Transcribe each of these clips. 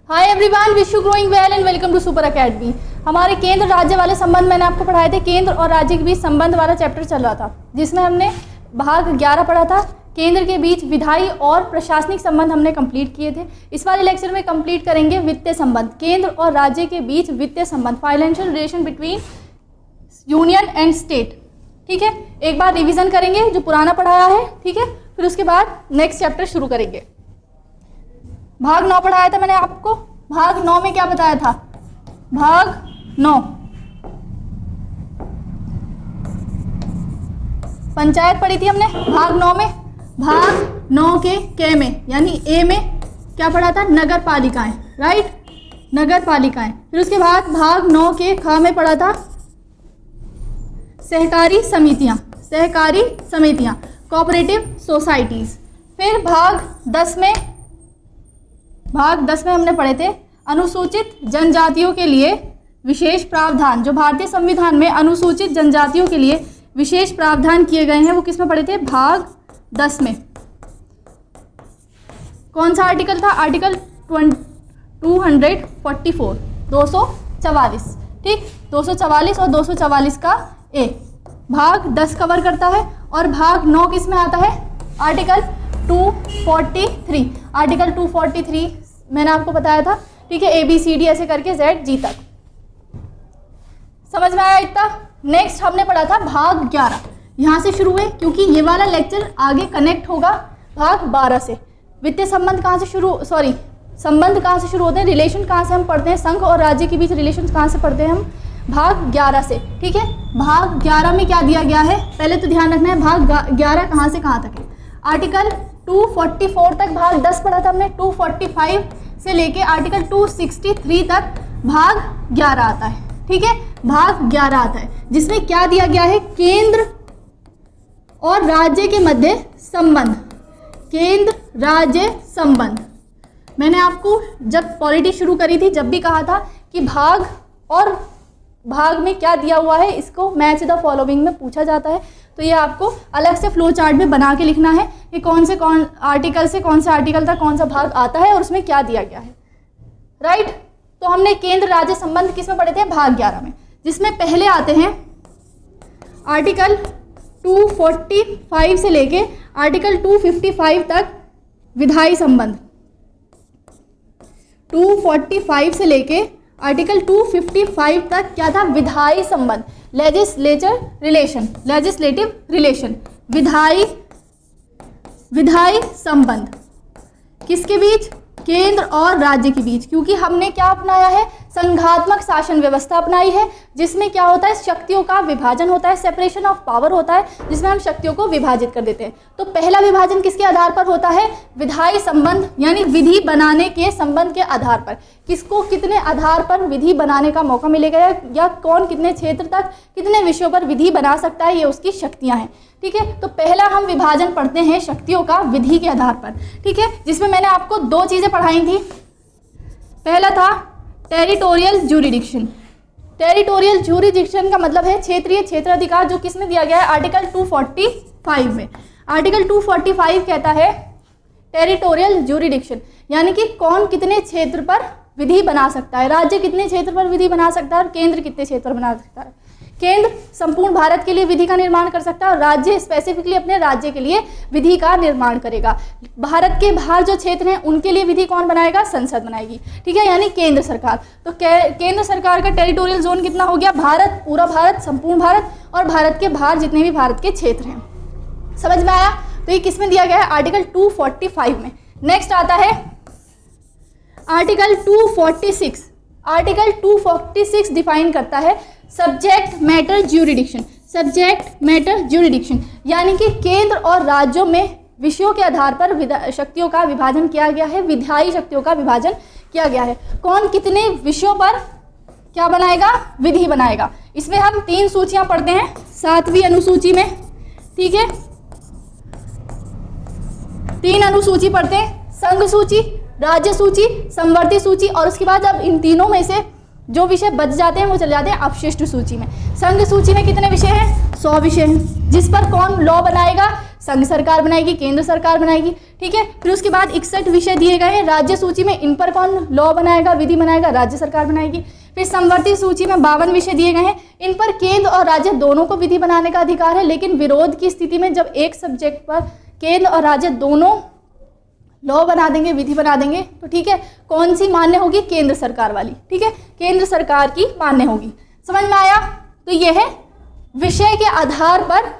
Hi everyone, wish you growing well and welcome to super academy. हमारे केंद्र राज्य वाले संबंध मैंने आपको पढ़ाए थे। केंद्र और राज्य के बीच संबंध वाला चैप्टर चल रहा था, जिसमें हमने भाग 11 पढ़ा था। केंद्र के बीच विधायी और प्रशासनिक संबंध हमने कंप्लीट किए थे। इस वाले लेक्चर में कंप्लीट करेंगे वित्तीय संबंध, केंद्र और राज्य के बीच वित्तीय संबंध, financial relation between union and state. ठीक है, एक बार रिवीजन करेंगे जो पुराना पढ़ाया है। ठीक है, फिर उसके बाद नेक्स्ट चैप्टर शुरू करेंगे। भाग 9 पढ़ाया था मैंने आपको। भाग 9 में क्या बताया था? भाग 9 पंचायत पढ़ी थी हमने। भाग 9 में, भाग 9 के के में यानी ए में क्या पढ़ा था? नगर पालिकाएं, राइट, नगर पालिकाएं। फिर उसके बाद भाग 9 के ख में पढ़ा था सहकारी समितियां, सहकारी समितियां, कोऑपरेटिव सोसाइटीज। फिर भाग 10 में हमने पढ़े थे अनुसूचित जनजातियों के लिए विशेष प्रावधान। जो भारतीय संविधान में अनुसूचित जनजातियों के लिए विशेष प्रावधान किए गए हैं वो किस में पढ़े थे? भाग 10 में। कौन सा आर्टिकल था? आर्टिकल 244, 244। ठीक, 244 और 244 का ए भाग 10 कवर करता है। और भाग 9 किस में आता है? आर्टिकल 243। आर्टिकल 243 मैंने आपको बताया था। ठीक है, ABCD ऐसे करके Z तक। समझ में आया इतना? नेक्स्ट हमने पढ़ा था भाग 11। यहाँ से शुरू हुए क्योंकि ये वाला लेक्चर आगे कनेक्ट होगा भाग 12 से। वित्तीय संबंध कहाँ से शुरू, संबंध कहाँ से शुरू होते हैं, रिलेशन कहाँ से हम पढ़ते हैं, संघ और राज्य के बीच रिलेशन कहाँ से पढ़ते हैं हम? भाग 11 से। ठीक है, भाग 11 में क्या दिया गया है पहले तो ध्यान रखना है। भाग 11 कहाँ से कहाँ तक है? आर्टिकल 244 तक भाग 10 पढ़ा था हमने। 245 से लेके आर्टिकल 263 तक भाग 11 आता है। ठीक है, भाग 11 आता है जिसमें क्या दिया गया है? केंद्र और राज्य के मध्य संबंध, केंद्र राज्य संबंध। मैंने आपको जब पॉलिटी शुरू करी थी जब भी कहा था कि भाग और भाग में क्या दिया हुआ है इसको मैच द फॉलोइंग में पूछा जाता है। तो ये आपको अलग से फ्लो चार्ट में बना के लिखना है कि कौन आर्टिकल से कौन सा आर्टिकल तक कौन सा भाग आता है और उसमें क्या दिया गया है, राइट। तो हमने केंद्र राज्य संबंध किस में पढ़े थे? भाग 11 में, जिसमें पहले आते हैं आर्टिकल 245 से लेके आर्टिकल 255 तक विधायी संबंध। 245 से लेके आर्टिकल 255 तक क्या था? विधायी संबंध, लेजिस्लेटिव रिलेशन, विधायी संबंध किसके बीच? केंद्र और राज्य के बीच। क्योंकि हमने क्या अपनाया है? संघात्मक शासन व्यवस्था अपनाई है, जिसमें क्या होता है? शक्तियों का विभाजन होता है, सेपरेशन ऑफ पावर होता है, जिसमें हम शक्तियों को विभाजित कर देते हैं। तो पहला विभाजन किसके आधार पर होता है? विधायी संबंध, यानी विधि बनाने के संबंध के आधार पर। किसको कितने आधार पर विधि बनाने का मौका मिलेगा या कौन कितने क्षेत्र तक कितने विषयों पर विधि बना सकता है, ये उसकी शक्तियां हैं। ठीक है, तो पहला हम विभाजन पढ़ते हैं शक्तियों का विधि के आधार पर। ठीक है, जिसमें मैंने आपको 2 चीजें पढ़ाई थी। पहला था टेरिटोरियल ज्यूरिडिक्शन। टेरिटोरियल ज्यूरिडिक्शन का मतलब है क्षेत्रीय क्षेत्राधिकार, जो किसमें दिया गया है? आर्टिकल 245 में। आर्टिकल 245 कहता है टेरिटोरियल ज्यूरिडिक्शन, यानी कि कौन कितने क्षेत्र पर विधि बना सकता है, राज्य कितने क्षेत्र पर विधि बना सकता है और केंद्र कितने क्षेत्र पर बना सकता है। केंद्र संपूर्ण भारत के लिए विधि का निर्माण कर सकता है और राज्य स्पेसिफिकली अपने राज्य के लिए विधि का निर्माण करेगा। भारत के बाहर जो क्षेत्र हैं उनके लिए विधि कौन बनाएगा? संसद बनाएगी। ठीक है, यानी केंद्र सरकार। तो केंद्र सरकार का टेरिटोरियल जोन कितना हो गया? भारत, पूरा भारत, संपूर्ण भारत और भारत के बाहर जितने भी भारत के क्षेत्र हैं। समझ में आया? तो ये किस में दिया गया है? आर्टिकल 245 में। नेक्स्ट आता है आर्टिकल 246। आर्टिकल 246 डिफाइन करता है subject matter jurisdiction. Subject matter jurisdiction यानी कि केंद्र और राज्यों में विषयों के आधार पर शक्तियों का विभाजन किया गया है, विधायी शक्तियों का विभाजन किया गया है। कौन कितने विषयों पर क्या बनाएगा? विधि बनाएगा। इसमें हम 3 सूचियां पढ़ते हैं 7वीं अनुसूची में। ठीक है, 3 अनुसूची पढ़ते हैं, संघ सूची, राज्य सूची, समवर्ती सूची। और उसके बाद अब इन तीनों में से जो विषय बच जाते हैं वो चले जाते हैं अपशिष्ट सूची में। संघ सूची में कितने विषय हैं? 100 विषय हैं, जिस पर कौन लॉ बनाएगा? संघ सरकार बनाएगी, केंद्र सरकार बनाएगी, ठीक है। फिर उसके बाद 61 विषय दिए गए हैं राज्य सूची में, इन पर कौन लॉ बनाएगा, विधि बनाएगा? राज्य सरकार बनाएगी। फिर समवर्ती सूची में 52 विषय दिए गए हैं, इन पर केंद्र और राज्य दोनों को विधि बनाने का अधिकार है, लेकिन विरोध की स्थिति में जब एक सब्जेक्ट पर केंद्र और राज्य दोनों लॉ बना देंगे, विधि बना देंगे, तो ठीक है, कौन सी मान्य होगी? केंद्र सरकार वाली, ठीक है, केंद्र सरकार की मान्य होगी। समझ में आया? तो यह है विषय के आधार पर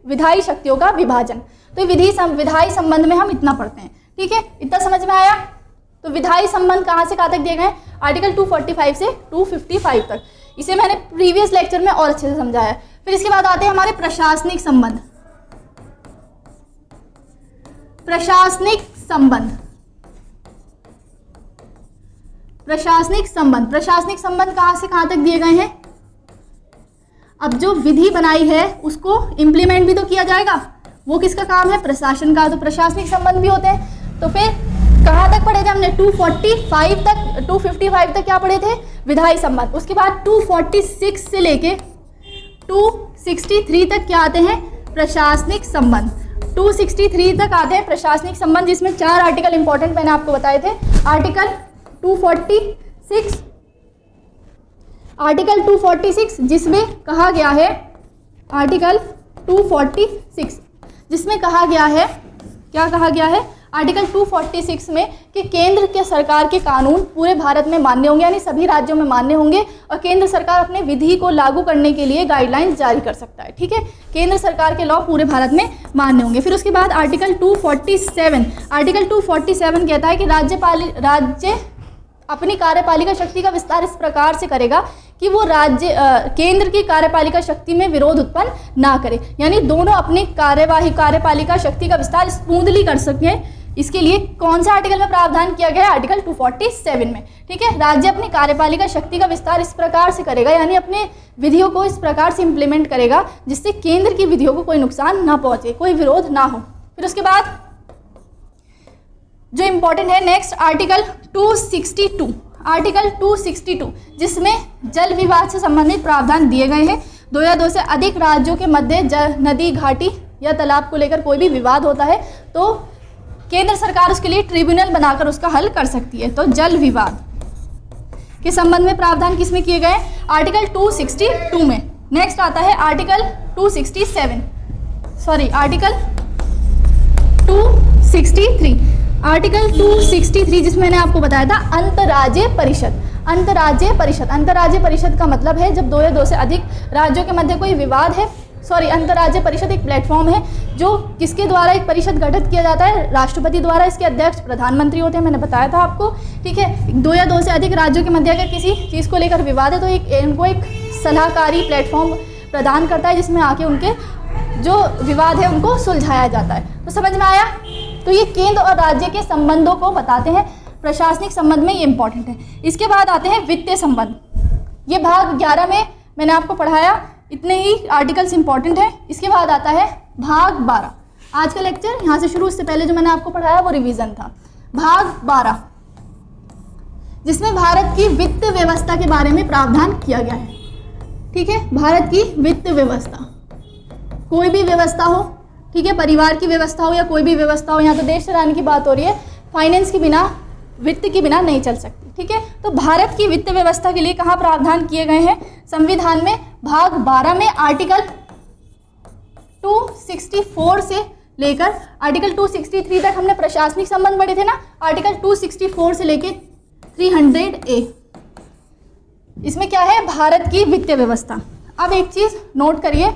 विधायी शक्तियों का विभाजन। तो विधायी संबंध में हम इतना पढ़ते हैं, ठीक है, इतना समझ में आया? तो विधायी संबंध कहाँ से कहाँ तक दिए गए हैं? आर्टिकल 245 से 255 तक। इसे मैंने प्रीवियस लेक्चर में और अच्छे से समझाया। फिर इसके बाद आते हैं हमारे प्रशासनिक संबंध। प्रशासनिक संबंध, प्रशासनिक संबंध, प्रशासनिक संबंध कहाँ से कहाँ तक दिए गए हैं? अब जो विधि बनाई है उसको इम्प्लीमेंट भी तो किया जाएगा, वो किसका काम है? प्रशासन का। तो प्रशासनिक संबंध भी होते हैं। तो फिर कहाँ तक पढ़े थे हमने? 245 तक, 255 तक क्या पढ़े थे? विधायी संबंध। उसके बाद 246 से लेके 263 तक क्या आते हैं? प्रशासनिक संबंध। 263 तक आते हैं प्रशासनिक संबंध, जिसमें 4 आर्टिकल इंपॉर्टेंट मैंने आपको बताए थे। आर्टिकल 246, आर्टिकल 246 जिसमें कहा गया है, आर्टिकल 246 जिसमें कहा गया है, क्या कहा गया है? आर्टिकल 246 में कि केंद्र के सरकार के कानून पूरे भारत में मान्य होंगे, यानी सभी राज्यों में मान्य होंगे, और केंद्र सरकार अपने विधि को लागू करने के लिए गाइडलाइंस जारी कर सकता है, ठीक है। केंद्र सरकार के लॉ पूरे भारत में मान्य होंगे। फिर उसके बाद आर्टिकल 247, आर्टिकल 247 कहता है कि राज्य अपनी कार्यपालिका शक्ति का विस्तार इस प्रकार से करेगा कि वो केंद्र की कार्यपालिका शक्ति में विरोध उत्पन्न ना करे, यानी दोनों अपनी कार्यपालिका शक्ति का विस्तार स्मूथली कर सकें। इसके लिए कौन सा आर्टिकल में प्रावधान किया गया है? आर्टिकल 247 में, ठीक है। राज्य अपनी कार्यपालिका शक्ति का विस्तार इस प्रकार से करेगा, यानी अपने विधियों को इस प्रकार से इम्प्लीमेंट करेगा जिससे केंद्र की विधियों को कोई नुकसान ना पहुंचे, कोई विरोध ना हो। फिर उसके बाद जो इंपॉर्टेंट है नेक्स्ट, आर्टिकल 262, आर्टिकल 262 जिसमें जल विवाद से संबंधित प्रावधान दिए गए हैं। 2 या 2 से अधिक राज्यों के मध्य नदी, घाटी या तालाब को लेकर कोई भी विवाद होता है तो केंद्र सरकार उसके लिए ट्रिब्यूनल बनाकर उसका हल कर सकती है। तो जल विवाद के संबंध में प्रावधान किसमें किए गए? आर्टिकल 262 में। नेक्स्ट आता है आर्टिकल 267, सॉरी आर्टिकल 263, आर्टिकल 263 जिसमें मैंने आपको बताया था अंतर्राज्यीय परिषद। अंतर्राज्यीय परिषद, अंतर्राज्यीय परिषद का मतलब है जब 2 या 2 से अधिक राज्यों के मध्य कोई विवाद है, सॉरी अंतर्राज्यीय परिषद एक प्लेटफॉर्म है जो किसके द्वारा एक परिषद गठित किया जाता है? राष्ट्रपति द्वारा। इसके अध्यक्ष प्रधानमंत्री होते हैं, मैंने बताया था आपको, ठीक है। 2 या 2 से अधिक राज्यों के मध्य अगर किसी चीज़ को लेकर विवाद है तो उनको एक सलाहकारी प्लेटफॉर्म प्रदान करता है जिसमें आके उनके जो विवाद है उनको सुलझाया जाता है। तो समझ में आया? तो ये केंद्र और राज्य के संबंधों को बताते हैं, प्रशासनिक संबंध में ये इंपॉर्टेंट है। इसके बाद आते हैं वित्तीय संबंध। ये भाग 11 में मैंने आपको पढ़ाया, इतने ही आर्टिकल्स इंपॉर्टेंट है। इसके बाद आता है भाग 12। आज का लेक्चर यहाँ से शुरू, उससे पहले जो मैंने आपको पढ़ाया वो रिवीजन था। भाग 12 जिसमें भारत की वित्त व्यवस्था के बारे में प्रावधान किया गया है, ठीक है। भारत की वित्त व्यवस्था, कोई भी व्यवस्था हो, ठीक है, परिवार की व्यवस्था हो या कोई भी व्यवस्था हो, यहाँ तो देश चलाने की बात हो रही है, फाइनेंस के बिना, वित्त के बिना नहीं चल सकती, ठीक है। तो भारत की वित्त व्यवस्था के लिए कहाँ प्रावधान किए गए हैं? संविधान में भाग 12 में आर्टिकल 264 से लेकर आर्टिकल 263 तक हमने प्रशासनिक संबंध पढ़े थे ना। आर्टिकल 264 से लेकर 300A इसमें क्या है? भारत की वित्तीय व्यवस्था। अब एक चीज़ नोट करिए,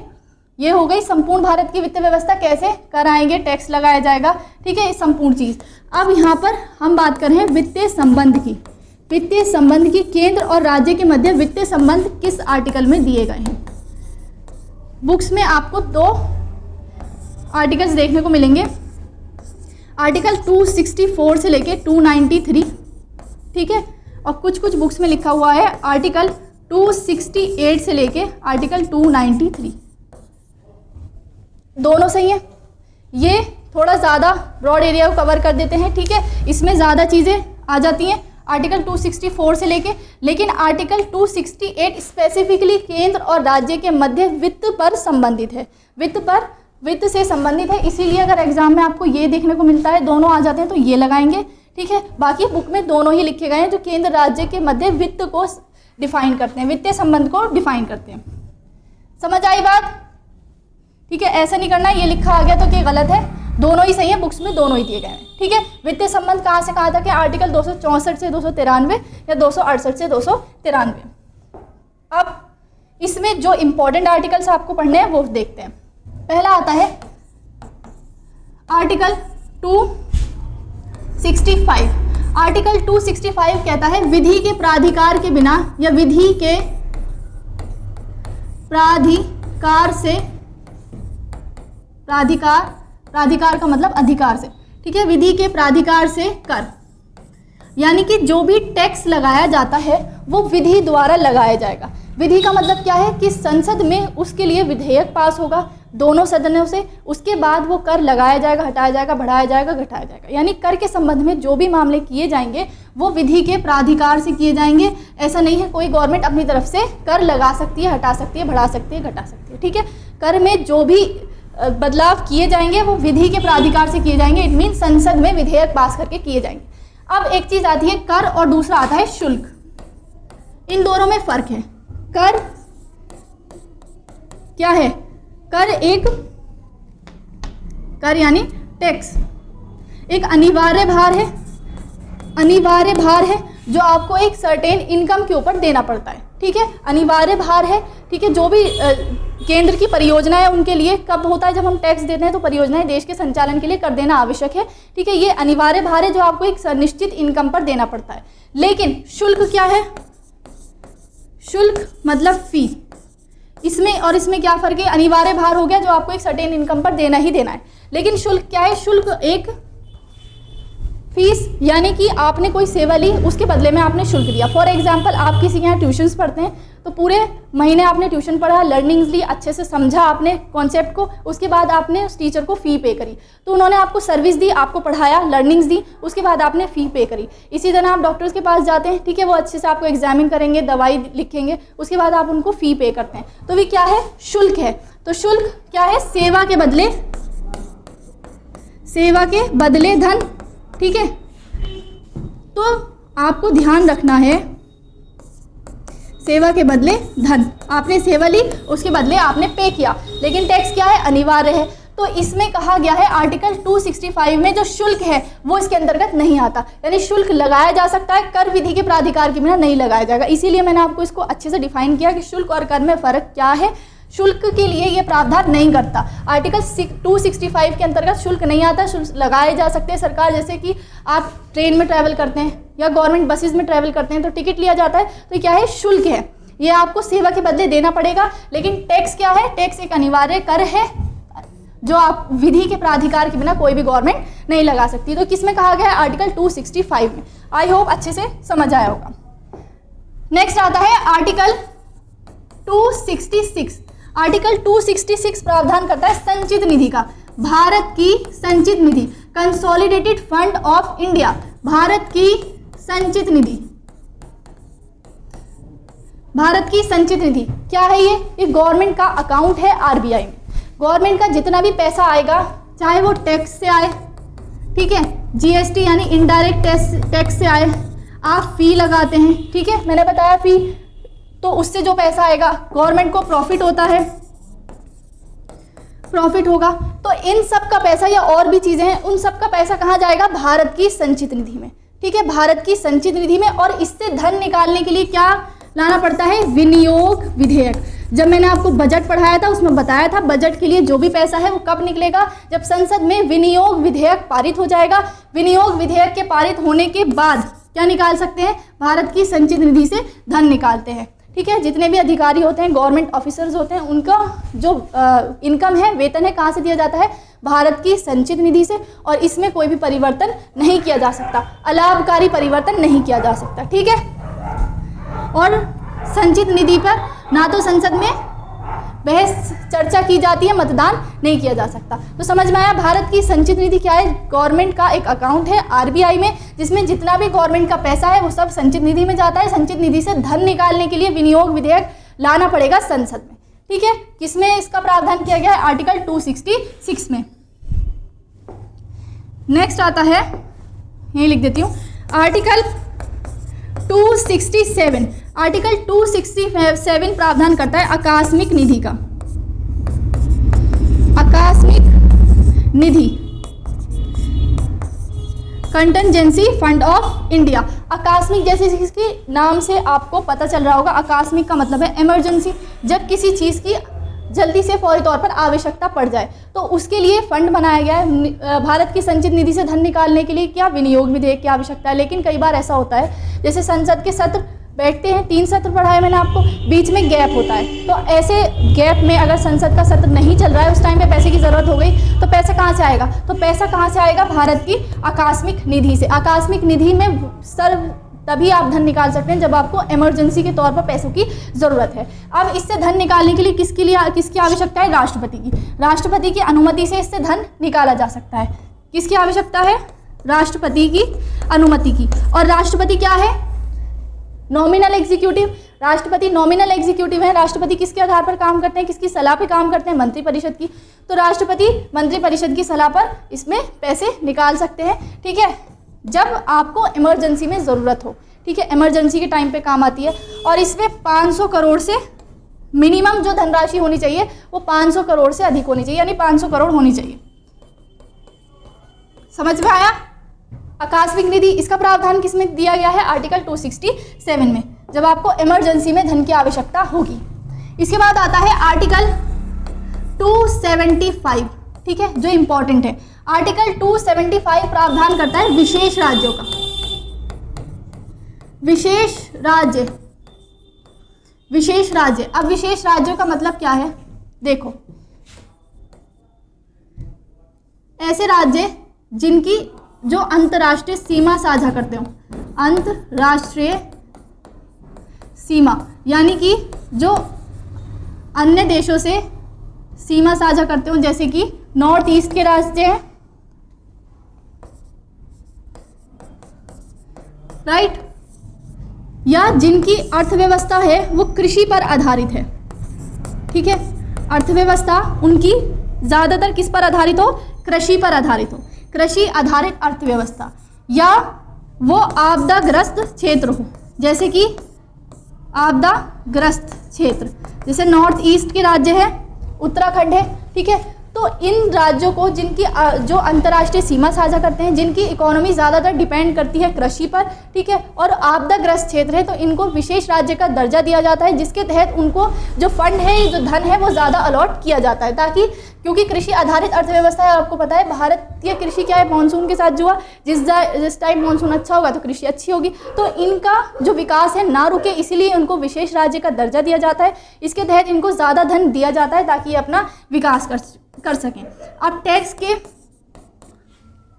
ये हो गई संपूर्ण भारत की वित्तीय व्यवस्था, कैसे कराएंगे, टैक्स लगाया जाएगा, ठीक है, ये संपूर्ण चीज़। अब यहाँ पर हम बात कर रहे हैं वित्तीय संबंध की। वित्तीय संबंध की केंद्र और राज्य के मध्य वित्तीय संबंध किस आर्टिकल में दिए गए हैं? बुक्स में आपको 2 आर्टिकल्स देखने को मिलेंगे, आर्टिकल 264 से लेके 293, ठीक है, और कुछ कुछ बुक्स में लिखा हुआ है आर्टिकल 268 से लेके आर्टिकल 293। दोनों सही है। ये थोड़ा ज़्यादा ब्रॉड एरिया को कवर कर देते हैं, ठीक है, इसमें ज़्यादा चीज़ें आ जाती हैं। आर्टिकल 264 से लेके, लेकिन आर्टिकल 268 स्पेसिफिकली केंद्र और राज्य के मध्य वित्त पर संबंधित है, वित्त से संबंधित है। इसीलिए अगर एग्जाम में आपको ये देखने को मिलता है, दोनों आ जाते हैं तो ये लगाएंगे, ठीक है। बाकी बुक में दोनों ही लिखे गए हैं जो केंद्र राज्य के मध्य वित्त को डिफाइन करते हैं, वित्तीय संबंध को डिफाइन करते हैं। समझ आई बात? ठीक है, ऐसा नहीं करना ये लिखा आ गया तो क्या गलत है, दोनों ही सही है, बुक्स में दोनों ही दिए गए हैं, ठीक है। वित्तीय संबंध कहाँ से कहाँ तक है? आर्टिकल 264 से 293 या 268 से 293। अब इसमें जो इंपॉर्टेंट आर्टिकल्स आपको पढ़ने हैं वो देखते हैं। पहला आता है आर्टिकल 265। आर्टिकल 265 कहता है विधि के प्राधिकार के बिना या विधि के प्राधिकार से, प्राधिकार का मतलब अधिकार से, ठीक है, विधि के प्राधिकार से कर, यानी कि जो भी टैक्स लगाया जाता है वो विधि द्वारा लगाया जाएगा। विधि का मतलब क्या है कि संसद में उसके लिए विधेयक पास होगा दोनों सदनों से, उसके बाद वो कर लगाया जाएगा, हटाया जाएगा, बढ़ाया जाएगा, घटाया जाएगा। यानी कर के संबंध में जो भी मामले किए जाएंगे वो विधि के प्राधिकार से किए जाएंगे। ऐसा नहीं है कोई गवर्नमेंट अपनी तरफ से कर लगा सकती है, हटा सकती है, बढ़ा सकती है, घटा सकती है, ठीक है। कर में जो भी बदलाव किए जाएंगे वो विधि के प्राधिकार से किए जाएंगे। इट मीन संसद में विधेयक पास करके किए जाएंगे। अब एक चीज आती है कर और दूसरा आता है शुल्क। इन दोनों में फर्क है। कर क्या है? कर यानी टैक्स एक अनिवार्य भार है जो आपको एक सर्टेन इनकम के ऊपर देना पड़ता है, ठीक है। अनिवार्य भार है, ठीक है। जो भी केंद्र की परियोजना है उनके लिए कब होता है? जब हम टैक्स देते हैं तो परियोजनाएं देश के संचालन के लिए कर देना आवश्यक है, ठीक है। ये अनिवार्य भार है जो आपको एक निश्चित इनकम पर देना पड़ता है। लेकिन शुल्क क्या है? शुल्क मतलब फी। इसमें और इसमें क्या फर्क है? अनिवार्य भार हो गया जो आपको एक सर्टेन इनकम पर देना ही देना है, लेकिन शुल्क क्या है? शुल्क एक फीस, यानी कि आपने कोई सेवा ली उसके बदले में आपने शुल्क दिया। फॉर एग्जांपल आप किसी के यहाँ ट्यूशन्स पढ़ते हैं तो पूरे महीने आपने ट्यूशन पढ़ा, लर्निंग्स ली, अच्छे से समझा आपने कॉन्सेप्ट को, उसके बाद आपने उस टीचर को फ़ी पे करी, तो उन्होंने आपको सर्विस दी, आपको पढ़ाया, लर्निंग्स दी, उसके बाद आपने फ़ी पे करी। इसी तरह आप डॉक्टर्स के पास जाते हैं, ठीक है, वो अच्छे से आपको एग्जामिन करेंगे, दवाई लिखेंगे, उसके बाद आप उनको फ़ी पे करते हैं, तो भी क्या है? शुल्क है। तो शुल्क क्या है? सेवा के बदले धन, ठीक है। तो आपको ध्यान रखना है, सेवा के बदले धन, आपने सेवा ली उसके बदले आपने पे किया, लेकिन टैक्स क्या है? अनिवार्य है। तो इसमें कहा गया है आर्टिकल 265 में जो शुल्क है वो इसके अंतर्गत नहीं आता, यानी शुल्क लगाया जा सकता है, कर विधि के प्राधिकार के बिना नहीं लगाया जाएगा। इसीलिए मैंने आपको इसको अच्छे से डिफाइन किया कि शुल्क और कर में फर्क क्या है। शुल्क के लिए ये प्रावधान नहीं करता। आर्टिकल 265 के अंतर्गत शुल्क नहीं आता, शुल्क लगाए जा सकते हैं। सरकार जैसे कि आप ट्रेन में ट्रैवल करते हैं या गवर्नमेंट बसेस में ट्रैवल करते हैं तो टिकट लिया जाता है, तो क्या है? शुल्क है, ये आपको सेवा के बदले देना पड़ेगा। लेकिन टैक्स क्या है? टैक्स एक अनिवार्य कर है जो आप विधि के प्राधिकार के बिना कोई भी गवर्नमेंट नहीं लगा सकती। तो किसमें कहा गया है? आर्टिकल 265 में। आई होप अच्छे से समझ आया होगा। नेक्स्ट आता है आर्टिकल 266। आर्टिकल 266 प्रावधान करता है संचित निधि का। भारत की संचित निधि, consolidated fund of India, Bharat की संचित निधि। भारत की संचित निधि क्या है? ये गवर्नमेंट का अकाउंट है आरबीआई में। गवर्नमेंट का जितना भी पैसा आएगा, चाहे वो टैक्स से आए, ठीक है, जीएसटी यानी इनडायरेक्ट टैक्स से आए, आप फी लगाते हैं, ठीक है, मैंने बताया फी, तो उससे जो पैसा आएगा गवर्नमेंट को प्रॉफिट होता है, प्रॉफिट होगा, तो इन सब का पैसा या और भी चीजें हैं, उन सब का पैसा कहाँ जाएगा? भारत की संचित निधि में, ठीक है, भारत की संचित निधि में। और इससे धन निकालने के लिए क्या लाना पड़ता है? विनियोग विधेयक। जब मैंने आपको बजट पढ़ाया था उसमें बताया था बजट के लिए जो भी पैसा है वो कब निकलेगा? जब संसद में विनियोग विधेयक पारित हो जाएगा। विनियोग विधेयक के पारित होने के बाद क्या निकाल सकते हैं? भारत की संचित निधि से धन निकालते हैं, ठीक है। जितने भी अधिकारी होते हैं, गवर्नमेंट ऑफिसर्स होते हैं, उनका जो इनकम है, वेतन है, कहाँ से दिया जाता है? भारत की संचित निधि से। और इसमें कोई भी परिवर्तन नहीं किया जा सकता, अलाभकारी परिवर्तन नहीं किया जा सकता, ठीक है। और संचित निधि पर ना तो संसद में बहस चर्चा की जाती है, मतदान नहीं किया जा सकता। तो समझ में आया, भारत की संचित निधि क्या है? गवर्नमेंट का एक अकाउंट है आरबीआई में, जिसमें जितना भी गवर्नमेंट का पैसा है वो सब संचित निधि में जाता है। संचित निधि से धन निकालने के लिए विनियोग विधेयक लाना पड़ेगा संसद में, ठीक है। किसमें इसका प्रावधान किया गया है? आर्टिकल 266 में। नेक्स्ट आता है, यही लिख देती हूँ, आर्टिकल 267। आर्टिकल 267 प्रावधान करता है आकस्मिक निधि का। आकस्मिक निधि, कंटिजेंसी फंड ऑफ इंडिया। आकस्मिक, जैसे इसके नाम से आपको पता चल रहा होगा, आकस्मिक का मतलब है इमरजेंसी, जब किसी चीज़ की जल्दी से फौरी तौर पर आवश्यकता पड़ जाए तो उसके लिए फंड बनाया गया है। भारत की संचित निधि से धन निकालने के लिए क्या विनियोग विधेयक की आवश्यकता है। लेकिन कई बार ऐसा होता है, जैसे संसद के सत्र बैठते हैं, 3 सत्र पढ़ाए मैंने आपको, बीच में गैप होता है, तो ऐसे गैप में अगर संसद का सत्र नहीं चल रहा है, उस टाइम पे पैसे की ज़रूरत हो गई, तो पैसा कहाँ से आएगा? तो पैसा कहाँ से आएगा? भारत की आकस्मिक निधि से। आकस्मिक निधि में तभी आप धन निकाल सकते हैं जब आपको इमरजेंसी के तौर पर पैसों की ज़रूरत है। अब इससे धन निकालने के लिए किसकी आवश्यकता है? राष्ट्रपति की। राष्ट्रपति की अनुमति से इससे धन निकाला जा सकता है। किसकी आवश्यकता है? राष्ट्रपति की अनुमति की। और राष्ट्रपति क्या है? Nominal executive. राष्ट्रपति नॉमिनल एग्जीक्यूटिव है। राष्ट्रपति किसके आधार पर काम करते हैं? किसकी सलाह पे काम करते हैं? मंत्रिपरिषद की। तो राष्ट्रपति मंत्रिपरिषद की सलाह पर इसमें पैसे निकाल सकते हैं, ठीक है, जब आपको इमरजेंसी में ज़रूरत हो, ठीक है, इमरजेंसी के टाइम पे काम आती है। और इसमें 500 करोड़ से मिनिमम जो धनराशि होनी चाहिए वो 500 करोड़ से अधिक होनी चाहिए, यानी 500 करोड़ होनी चाहिए। समझ में आया? आकस्मिक निधि, इसका प्रावधान किसमें दिया गया है? आर्टिकल 267 में, जब आपको इमरजेंसी में धन की आवश्यकता होगी। इसके बाद आता है आर्टिकल 275, ठीक है, जो इंपॉर्टेंट है। आर्टिकल 275 प्रावधान करता है विशेष राज्यों का। विशेष राज्य, विशेष राज्य। अब विशेष राज्यों का मतलब क्या है? देखो, ऐसे राज्य जिनकी जो अंतर्राष्ट्रीय सीमा साझा करते हो, अंतर्राष्ट्रीय सीमा, यानी कि जो अन्य देशों से सीमा साझा करते हो, जैसे कि नॉर्थ ईस्ट के राज्य हैं, राइट, या जिनकी अर्थव्यवस्था है वो कृषि पर आधारित है, ठीक है, अर्थव्यवस्था उनकी ज़्यादातर किस पर आधारित हो? कृषि पर आधारित हो, कृषि आधारित अर्थव्यवस्था, या वो आपदाग्रस्त क्षेत्र हो, जैसे कि आपदाग्रस्त क्षेत्र, जैसे नॉर्थ ईस्ट के राज्य है, उत्तराखंड है, ठीक है। तो इन राज्यों को जिनकी जो अंतर्राष्ट्रीय सीमा साझा करते हैं, जिनकी इकोनॉमी ज़्यादातर डिपेंड करती है कृषि पर, ठीक है, और आपदाग्रस्त क्षेत्र है, तो इनको विशेष राज्य का दर्जा दिया जाता है, जिसके तहत उनको जो फंड है, जो धन है, वो ज़्यादा अलॉट किया जाता है, ताकि, क्योंकि कृषि आधारित अर्थव्यवस्था है, आपको पता है भारतीय कृषि क्या है, मानसून के साथ जुआ, जिस टाइम मानसून अच्छा होगा तो कृषि अच्छी होगी, तो इनका जो विकास है ना रुके, इसीलिए उनको विशेष राज्य का दर्जा दिया जाता है। इसके तहत इनको ज़्यादा धन दिया जाता है ताकि ये अपना विकास कर सकें। अब टैक्स के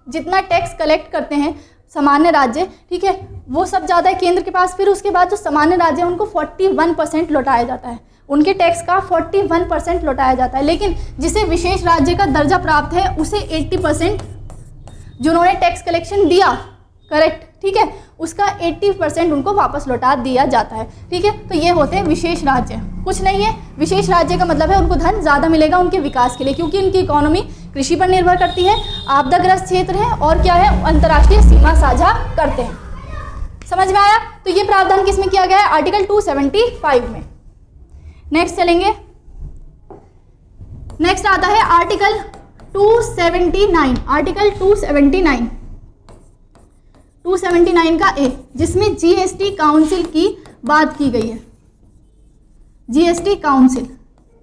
जितना टैक्स कलेक्ट करते हैं सामान्य राज्य, ठीक है, वो सब ज़्यादा है केंद्र के पास, फिर उसके बाद जो सामान्य राज्य है उनको 41% लौटाया जाता है, उनके टैक्स का 41% लौटाया जाता है। लेकिन जिसे विशेष राज्य का दर्जा प्राप्त है उसे 80%, जिन्होंने टैक्स कलेक्शन दिया, करेक्ट, ठीक है, उसका 80% उनको वापस लौटा दिया जाता है, ठीक है। तो ये होते हैं विशेष राज्य। कुछ नहीं है, विशेष राज्य का मतलब है उनको धन ज़्यादा मिलेगा उनके विकास के लिए, क्योंकि उनकी इकोनॉमी कृषि पर निर्भर करती है, आपदाग्रस्त क्षेत्र है, और क्या है, अंतर्राष्ट्रीय सीमा साझा करते हैं। समझ में आया? तो ये प्रावधान किसमें किया गया है? आर्टिकल 275 में। नेक्स्ट चलेंगे, नेक्स्ट आता है आर्टिकल 279। आर्टिकल 279 का ए, जिसमें जीएसटी काउंसिल की बात की गई है। जीएसटी काउंसिल,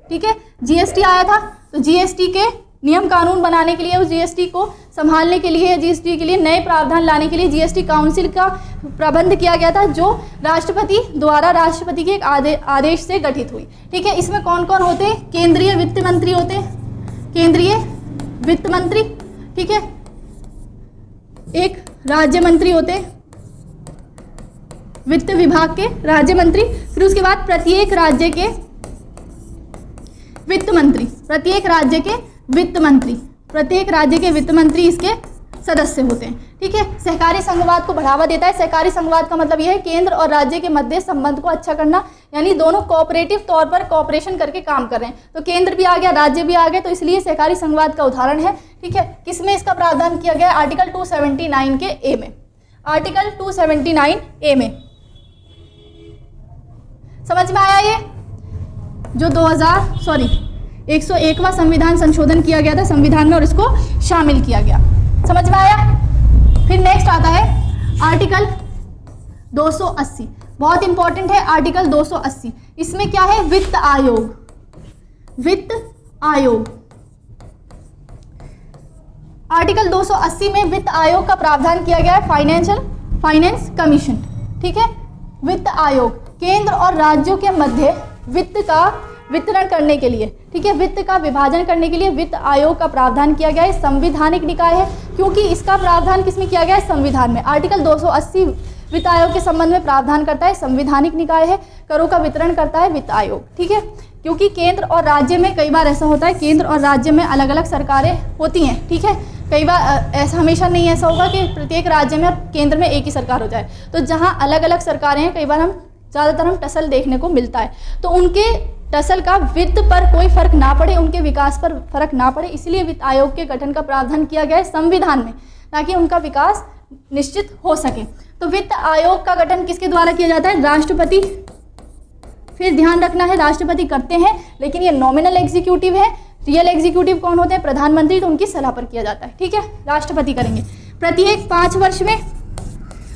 ठीक है, जीएसटी आया था, तो जीएसटी के नियम कानून बनाने के लिए, उस जीएसटी को संभालने के लिए, जीएसटी के लिए नए प्रावधान लाने के लिए जीएसटी काउंसिल का प्रबंध किया गया था, जो राष्ट्रपति द्वारा, राष्ट्रपति के एक आदेश से गठित हुई, ठीक है। इसमें कौन कौन होते हैं? केंद्रीय वित्त मंत्री होते हैं, केंद्रीय वित्त मंत्री, ठीक है, एक राज्य मंत्री होते हैं, वित्त विभाग के राज्य मंत्री, फिर उसके बाद प्रत्येक राज्य के वित्त मंत्री, प्रत्येक राज्य के वित्त मंत्री, प्रत्येक राज्य के वित्त मंत्री इसके सदस्य होते हैं। ठीक है, सहकारी संघवाद को बढ़ावा देता है। सहकारी संघवाद का मतलब यह है केंद्र और राज्य के मध्य संबंध को अच्छा करना, यानी दोनों कोऑपरेटिव तौर पर कोऑपरेशन करके काम कर रहे हैं। तो केंद्र भी आ गया, राज्य भी आ गए, तो इसलिए सहकारी संघवाद का उदाहरण है। ठीक है, किसमें इसका प्रावधान किया गया है? आर्टिकल 279 के ए में, आर्टिकल 279 ए में। समझ में आया? ये जो 101वां संविधान संशोधन किया गया था संविधान में और इसको शामिल किया गया। समझ में आया? फिर नेक्स्ट आता है आर्टिकल 280, बहुत इंपॉर्टेंट है आर्टिकल 280। इसमें क्या है? वित्त आयोग, वित्त आयोग। आर्टिकल 280 में वित्त आयोग का प्रावधान किया गया है, फाइनेंस कमीशन। ठीक है, वित्त आयोग केंद्र और राज्यों के मध्य वित्त का वितरण करने के लिए, ठीक है, वित्त का विभाजन करने के लिए वित्त आयोग का प्रावधान किया गया है। संवैधानिक निकाय है क्योंकि इसका प्रावधान किसमें किया गया है? संविधान में। आर्टिकल 280 वित्त आयोग के संबंध में प्रावधान करता है, संवैधानिक निकाय है, करों का वितरण करता है वित्त आयोग। ठीक है, क्योंकि केंद्र और राज्य में कई बार ऐसा होता है, केंद्र और राज्य में अलग अलग सरकारें होती हैं। ठीक है, कई बार ऐसा हमेशा नहीं ऐसा होगा कि प्रत्येक राज्य में और केंद्र में एक ही सरकार हो जाए। तो जहाँ अलग अलग सरकारें हैं, कई बार ज़्यादातर हम टसल देखने को मिलता है, तो उनके टसल का वित्त पर कोई फर्क ना पड़े, उनके विकास पर फर्क ना पड़े, इसलिए वित्त आयोग के गठन का प्रावधान किया गया है संविधान में, ताकि उनका विकास निश्चित हो सके। तो वित्त आयोग का गठन किसके द्वारा किया जाता है? राष्ट्रपति। फिर ध्यान रखना है, राष्ट्रपति करते हैं, लेकिन ये नॉमिनल एग्जीक्यूटिव है। रियल एग्जीक्यूटिव कौन होते हैं? प्रधानमंत्री, तो उनकी सलाह पर किया जाता है। ठीक है, राष्ट्रपति करेंगे। प्रत्येक 5 वर्ष में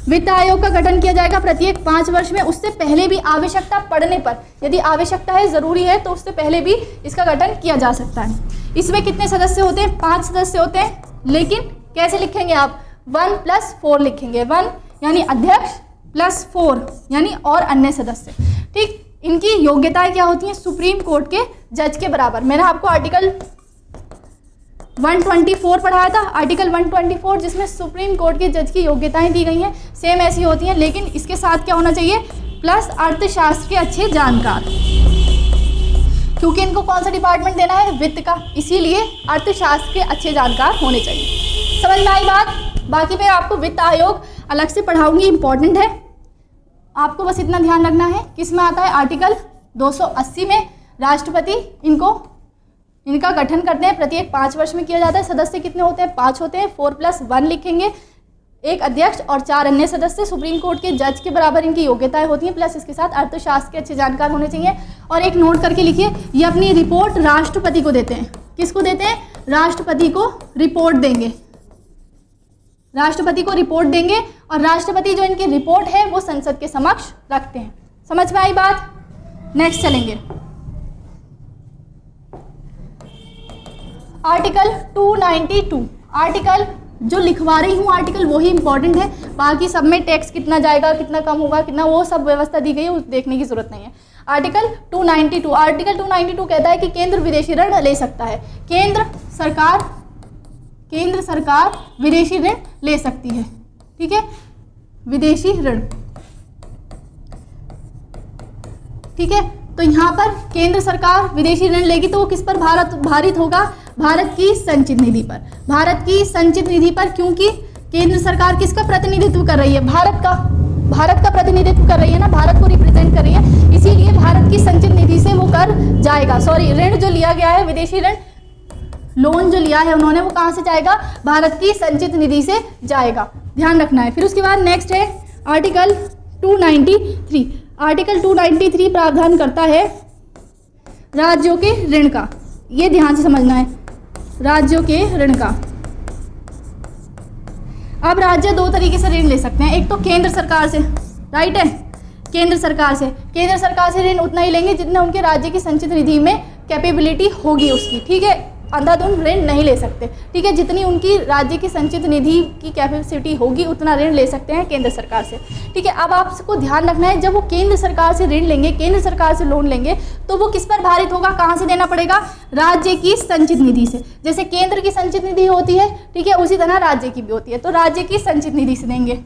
वित्त आयोग का गठन किया जाएगा, प्रत्येक 5 वर्ष में। उससे पहले भी आवश्यकता पड़ने पर, यदि आवश्यकता है, ज़रूरी है, तो उससे पहले भी इसका गठन किया जा सकता है। इसमें कितने सदस्य होते हैं? 5 सदस्य होते हैं, लेकिन कैसे लिखेंगे आप? 1+4 लिखेंगे। 1 यानी अध्यक्ष प्लस 4 यानी और अन्य सदस्य। ठीक, इनकी योग्यताएं क्या होती हैं? सुप्रीम कोर्ट के जज के बराबर। मैंने आपको आर्टिकल 124 पढ़ाया था, आर्टिकल 124 जिसमें सुप्रीम कोर्ट के जज की योग्यताएं दी गई हैं, सेम ऐसी होती हैं, लेकिन इसके साथ क्या होना चाहिए? प्लस अर्थशास्त्र के अच्छे जानकार, क्योंकि इनको कौन सा डिपार्टमेंट देना है? वित्त का, इसीलिए अर्थशास्त्र के अच्छे जानकार होने चाहिए। समझ में आई बात? बाकी मैं आपको वित्त आयोग अलग से पढ़ाऊंगी, इंपॉर्टेंट है, आपको बस इतना ध्यान रखना है। किस में आता है? आर्टिकल 280 में राष्ट्रपति इनका गठन करते हैं, प्रत्येक 5 वर्ष में किया जाता है। सदस्य कितने होते हैं? 5 होते हैं। 4+1 लिखेंगे, एक अध्यक्ष और 4 अन्य सदस्य, सुप्रीम कोर्ट के जज के बराबर इनकी योग्यताएं होती हैं, प्लस इसके साथ अर्थशास्त्र के अच्छे जानकार होने चाहिए। और एक नोट करके लिखिए, ये अपनी रिपोर्ट राष्ट्रपति को देते हैं। किसको देते हैं? राष्ट्रपति को रिपोर्ट देंगे, राष्ट्रपति को रिपोर्ट देंगे, और राष्ट्रपति जो इनकी रिपोर्ट है वो संसद के समक्ष रखते हैं। समझ में आई बात? नेक्स्ट चलेंगे, आर्टिकल 292। आर्टिकल जो लिखवा रही हूँ आर्टिकल वही इंपॉर्टेंट है, बाकी सब में टैक्स कितना जाएगा, कितना कम होगा, कितना, वो सब व्यवस्था दी गई है, उस देखने की जरूरत नहीं है। आर्टिकल 292, आर्टिकल 292 कहता है कि केंद्र विदेशी ऋण ले सकता है। केंद्र सरकार विदेशी ऋण ले सकती है। ठीक है, विदेशी ऋण। ठीक है, तो यहाँ पर केंद्र सरकार विदेशी ऋण लेगी तो वो किस पर भारित होगा? भारत की संचित निधि पर, भारत की संचित निधि पर, क्योंकि केंद्र सरकार किसका प्रतिनिधित्व कर रही है? भारत का प्रतिनिधित्व कर रही है ना, भारत को रिप्रेजेंट कर रही है, इसीलिए भारत की संचित निधि से वो कर जाएगा। सॉरी, ऋण जो लिया गया है, विदेशी ऋण, लोन जो लिया है उन्होंने, वो कहाँ से जाएगा? भारत की संचित निधि से जाएगा, ध्यान रखना है। फिर उसके बाद नेक्स्ट है आर्टिकल 293। आर्टिकल 293 प्रावधान करता है राज्यों के ऋण का, ये ध्यान से समझना है, राज्यों के ऋण का। अब राज्य 2 तरीके से ऋण ले सकते हैं, एक तो केंद्र सरकार से, राइट है, केंद्र सरकार से ऋण उतना ही लेंगे जितना उनके राज्य की संचित निधि में कैपेबिलिटी होगी उसकी। ठीक है, अंधाधुंध ऋण नहीं ले सकते। ठीक है, जितनी उनकी राज्य की संचित निधि की कैपेसिटी होगी उतना ऋण ले सकते हैं केंद्र सरकार से। ठीक है, अब आपको ध्यान रखना है, जब वो केंद्र सरकार से ऋण लेंगे, केंद्र सरकार से लोन लेंगे, तो वो किस पर भारित होगा? कहाँ से देना पड़ेगा? राज्य की संचित निधि से। जैसे केंद्र की संचित निधि होती है, ठीक है, उसी तरह राज्य की भी होती है, तो राज्य की संचित निधि से देंगे।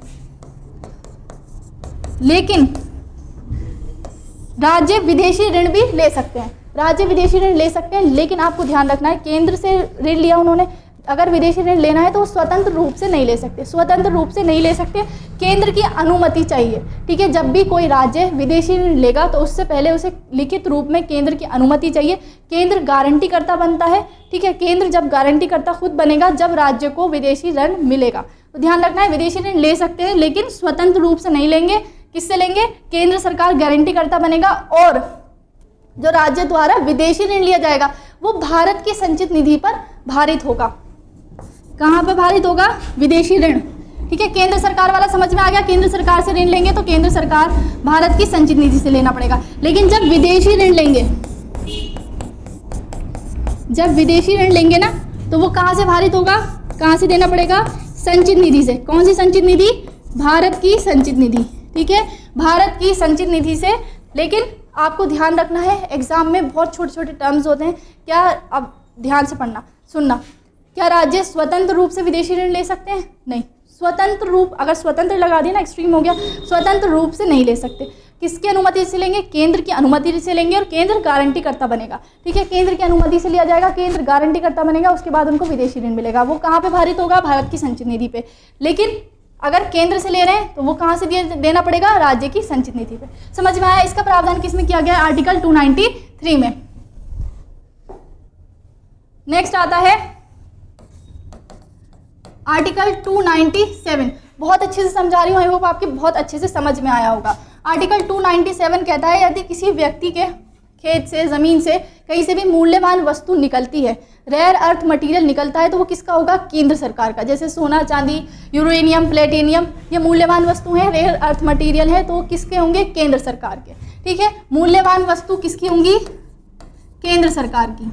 लेकिन राज्य विदेशी ऋण भी ले सकते हैं, राज्य विदेशी ऋण ले सकते हैं, लेकिन आपको ध्यान रखना है केंद्र से ऋण लिया उन्होंने, अगर विदेशी ऋण लेना है तो वो स्वतंत्र रूप से नहीं ले सकते, स्वतंत्र रूप से नहीं ले सकते, केंद्र की अनुमति चाहिए। ठीक है, जब भी कोई राज्य विदेशी ऋण लेगा तो उससे पहले उसे लिखित रूप में केंद्र की अनुमति चाहिए। केंद्र गारंटी करता बनता है। ठीक है, केंद्र जब गारंटी करता खुद बनेगा जब राज्य को विदेशी ऋण मिलेगा। तो ध्यान रखना है विदेशी ऋण ले सकते हैं लेकिन स्वतंत्र रूप से नहीं लेंगे। किससे लेंगे? केंद्र सरकार गारंटी करता बनेगा, और जो राज्य द्वारा विदेशी ऋण लिया जाएगा वो भारत की संचित निधि पर भारित होगा। कहाँ पर भारित होगा? विदेशी ऋण। ठीक है, केंद्र सरकार वाला समझ में आ गया। केंद्र सरकार से ऋण लेंगे तो केंद्र सरकार भारत की संचित निधि से लेना पड़ेगा, लेकिन जब विदेशी ऋण लेंगे, जब विदेशी ऋण लेंगे ना तो वो कहाँ से भारित होगा? कहाँ से देना पड़ेगा? संचित निधि से। कौन सी संचित निधि? भारत की संचित निधि। ठीक है, भारत की संचित निधि से। लेकिन आपको ध्यान रखना है एग्जाम में बहुत छोटे छोटे टर्म्स होते हैं। क्या, अब ध्यान से पढ़ना सुनना, क्या राज्य स्वतंत्र रूप से विदेशी ऋण ले सकते हैं? नहीं, स्वतंत्र रूप, अगर स्वतंत्र लगा दिया ना एक्सट्रीम हो गया, स्वतंत्र रूप से नहीं ले सकते। किसकी अनुमति से लेंगे? केंद्र की अनुमति से लेंगे, और केंद्र गारंटी करता बनेगा। ठीक है, केंद्र की अनुमति से लिया जाएगा, केंद्र गारंटी करता बनेगा, उसके बाद उनको विदेशी ऋण मिलेगा। वो कहाँ पे भारित होगा? भारत की संचित निधि पे। लेकिन अगर केंद्र से ले रहे हैं तो वो कहाँ से देना पड़ेगा? राज्य की संचित निधि पे। समझ में आया? इसका प्रावधान किस में किया गया? आर्टिकल 293 में। नेक्स्ट आता है आर्टिकल 297। बहुत अच्छे से समझा रही हूँ, आई होप आपके बहुत अच्छे से समझ में आया होगा। आर्टिकल 297 कहता है यदि किसी व्यक्ति के खेत से, जमीन से कहीं से भी मूल्यवान वस्तु निकलती है, रेयर अर्थ मटेरियल निकलता है, तो वो किसका होगा? केंद्र सरकार का। जैसे सोना, चांदी, यूरेनियम, प्लेटिनियम, ये मूल्यवान वस्तु है, रेयर अर्थ मटेरियल है, तो वो किसके होंगे? केंद्र सरकार के। ठीक है, मूल्यवान वस्तु किसकी होंगी? केंद्र सरकार की।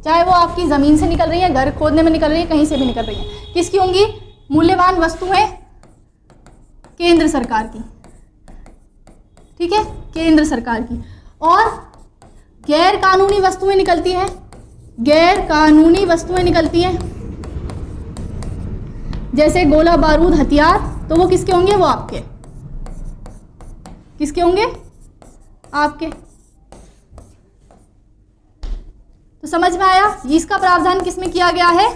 चाहे वो आपकी ज़मीन से निकल रही है, घर खोदने में निकल रही है, कहीं से भी निकल रही है, किसकी होंगी? मूल्यवान वस्तु है केंद्र सरकार की। ठीक है, केंद्र सरकार की। और गैर कानूनी वस्तुएं निकलती हैं, गैर कानूनी वस्तुएं निकलती हैं, जैसे गोला बारूद, हथियार, तो वो किसके होंगे? वो आपके। किसके होंगे? आपके। तो समझ में आया? इसका प्रावधान किसमें किया गया है?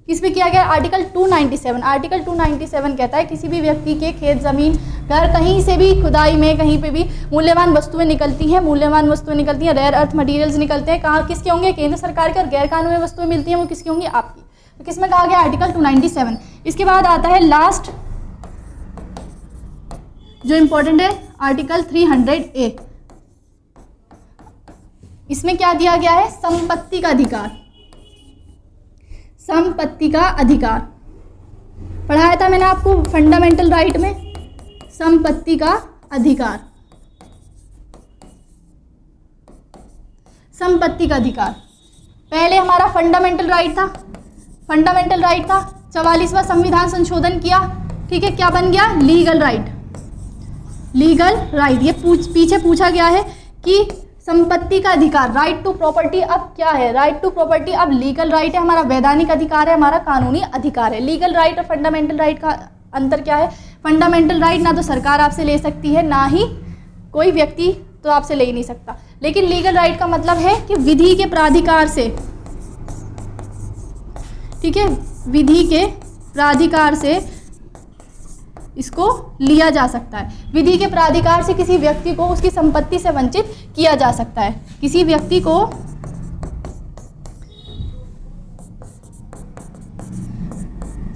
किसमें किया गया? आर्टिकल 297। आर्टिकल 297 कहता है किसी भी व्यक्ति के खेत, जमीन, घर, कहीं से भी खुदाई में कहीं पे भी मूल्यवान वस्तुएं निकलती हैं, मूल्यवान वस्तुएं निकलती हैं, रेयर अर्थ मटेरियल्स निकलते हैं, कहाँ किसके होंगे? केंद्र सरकार के। और गैर कानूनी वस्तुएं मिलती हैं वो किसकी होंगी? आपकी। तो किसमें कहा गया? आर्टिकल 297। इसके बाद आता है लास्ट जो इंपॉर्टेंट है, आर्टिकल 300A। इसमें क्या दिया गया है? संपत्ति का अधिकार। संपत्ति का अधिकार पढ़ाया था मैंने आपको फंडामेंटल राइट में। संपत्ति का अधिकार, संपत्ति का अधिकार पहले हमारा फंडामेंटल राइट था। फंडामेंटल राइट था, 44वां संविधान संशोधन किया। ठीक है, क्या बन गया? Legal right. लीगल राइट, ये पीछे पूछा गया है कि संपत्ति का अधिकार, राइट टू प्रॉपर्टी अब क्या है? राइट टू प्रॉपर्टी अब लीगल राइट है, हमारा वैधानिक अधिकार है, हमारा कानूनी अधिकार है। लीगल राइट और फंडामेंटल राइट का अंतर क्या है? फंडामेंटल राइट ना तो सरकार आपसे ले सकती है, ना ही कोई व्यक्ति तो आपसे ले ही नहीं सकता। लेकिन लीगल राइट का मतलब है कि विधि के प्राधिकार से, ठीक है, विधि के प्राधिकार से इसको लिया जा सकता है। विधि के प्राधिकार से किसी व्यक्ति को उसकी संपत्ति से वंचित किया जा सकता है। किसी व्यक्ति को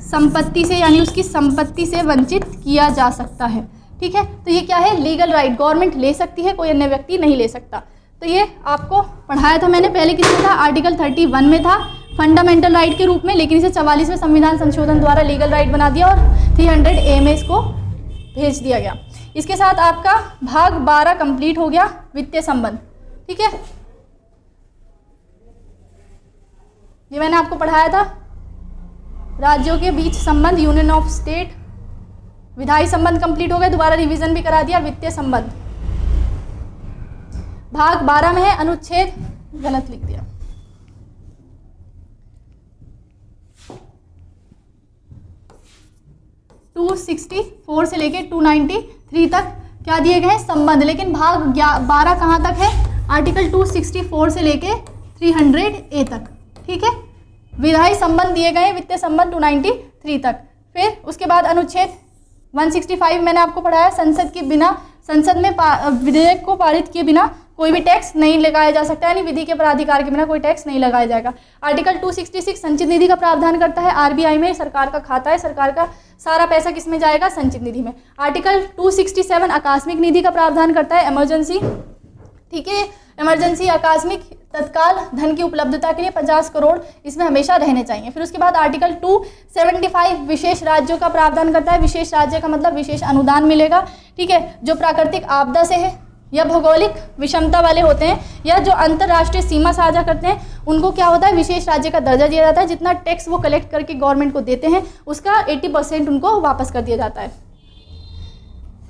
संपत्ति से, यानी उसकी संपत्ति से वंचित किया जा सकता है। ठीक है, तो ये क्या है? Legal right. गवर्नमेंट ले सकती है, कोई अन्य व्यक्ति नहीं ले सकता। तो ये आपको पढ़ाया था मैंने पहले। किसमें था? आर्टिकल 31 में था, फंडामेंटल राइट के रूप में, लेकिन इसे 44वें संविधान संशोधन द्वारा लीगल राइट बना दिया और 300A में इसको भेज दिया गया। इसके साथ आपका भाग 12 कंप्लीट हो गया, वित्तीय संबंध। ठीक है, ये मैंने आपको पढ़ाया था, राज्यों के बीच संबंध, यूनियन ऑफ स्टेट। विधायी संबंध कंप्लीट हो गया, दोबारा रिवीजन भी करा दिया। वित्तीय संबंध भाग 12 में है, अनुच्छेद गलत लिख दिया। टू 264 से लेके 293 तक क्या दिए गए हैं? संबंध। लेकिन भाग 12 कहाँ तक है? आर्टिकल 264 से लेके 300A तक, ठीक है। विधायी संबंध दिए गए, वित्तीय संबंध 293 तक। फिर उसके बाद अनुच्छेद 165 मैंने आपको पढ़ाया, संसद में विधेयक को पारित किए बिना कोई भी टैक्स नहीं लगाया जा सकता, यानी विधि के प्राधिकार के बिना कोई टैक्स नहीं लगाया जाएगा। आर्टिकल 266 संचित निधि का प्रावधान करता है। आरबीआई में सरकार का खाता है, सरकार का सारा पैसा किस में जाएगा, संचित निधि में। आर्टिकल 267 आकस्मिक निधि का प्रावधान करता है, इमरजेंसी, ठीक है, इमरजेंसी आकस्मिक तत्काल धन की उपलब्धता के लिए 50 करोड़ इसमें हमेशा रहने चाहिए। फिर उसके बाद आर्टिकल 275 विशेष राज्यों का प्रावधान करता है। विशेष राज्य का मतलब विशेष अनुदान मिलेगा, ठीक है, जो प्राकृतिक आपदा से है या भौगोलिक विषमता वाले होते हैं या जो अंतर्राष्ट्रीय सीमा साझा करते हैं, उनको क्या होता है, विशेष राज्य का दर्जा दिया जाता है। जितना टैक्स वो कलेक्ट करके गवर्नमेंट को देते हैं उसका 80% उनको वापस कर दिया जाता है।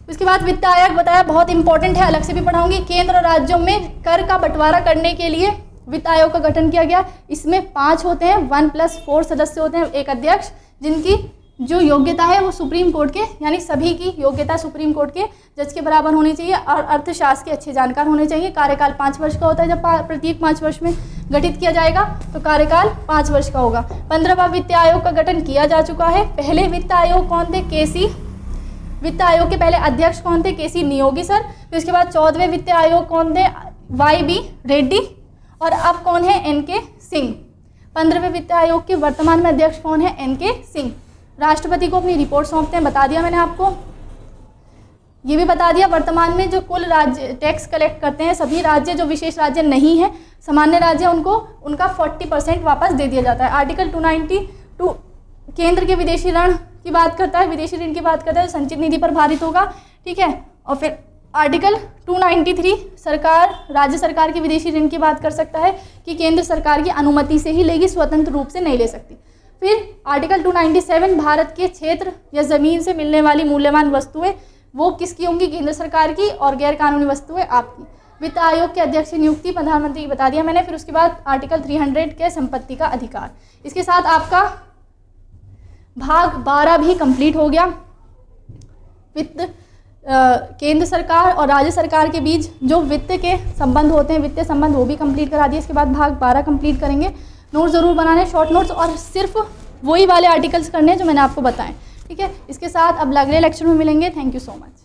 उसके बाद वित्त आयोग बताया, बहुत इंपॉर्टेंट है, अलग से भी पढ़ाऊंगी। केंद्र और राज्यों में कर का बंटवारा करने के लिए वित्त आयोग का गठन किया गया। इसमें 5 होते हैं, 1+4 सदस्य होते हैं, एक अध्यक्ष, जिनकी जो योग्यता है वो सुप्रीम कोर्ट के, यानी सभी की योग्यता सुप्रीम कोर्ट के जज के बराबर होनी चाहिए और अर्थशास्त्र के अच्छे जानकार होने चाहिए। कार्यकाल 5 वर्ष का होता है, जब प्रत्येक 5 वर्ष में गठित किया जाएगा तो कार्यकाल 5 वर्ष का होगा। 15वां वित्त आयोग का गठन किया जा चुका है। पहले वित्त आयोग कौन थे, केसी, वित्त आयोग के पहले अध्यक्ष कौन थे, केसी नियोगी सर। फिर उसके बाद 14वें वित्त आयोग कौन थे, YB रेड्डी, और अब कौन है, NK सिंह। 15वें वित्त आयोग के वर्तमान में अध्यक्ष कौन है, NK सिंह। राष्ट्रपति को अपनी रिपोर्ट सौंपते हैं, बता दिया मैंने आपको, ये भी बता दिया। वर्तमान में जो कुल राज्य टैक्स कलेक्ट करते हैं, सभी राज्य जो विशेष राज्य नहीं है, सामान्य राज्य, उनको उनका 40% वापस दे दिया जाता है। आर्टिकल 292 केंद्र के विदेशी ऋण की बात करता है, विदेशी ऋण की बात करता है, संचित निधि पर भारित होगा, ठीक है। और फिर आर्टिकल 293 सरकार, राज्य सरकार के विदेशी ऋण की बात कर सकता है कि केंद्र सरकार की अनुमति से ही लेगी, स्वतंत्र रूप से नहीं ले सकती। फिर आर्टिकल 297 भारत के क्षेत्र या ज़मीन से मिलने वाली मूल्यवान वस्तुएं वो किसकी होंगी, केंद्र सरकार की, और गैर कानूनी वस्तुएं आपकी। वित्त आयोग के अध्यक्ष की नियुक्ति प्रधानमंत्री की बता दिया मैंने। फिर उसके बाद आर्टिकल 300 के संपत्ति का अधिकार। इसके साथ आपका भाग 12 भी कंप्लीट हो गया। वित्त केंद्र सरकार और राज्य सरकार के बीच जो वित्त के संबंध होते हैं, वित्तीय संबंध, वो भी कंप्लीट करा दिए। इसके बाद भाग 12 कंप्लीट करेंगे। नोट्स ज़रूर बनाने, शॉर्ट नोट्स, और सिर्फ वही वाले आर्टिकल्स करने हैं जो मैंने आपको बताएं, ठीक है। इसके साथ अब अगले लेक्चर में मिलेंगे। Thank you so much.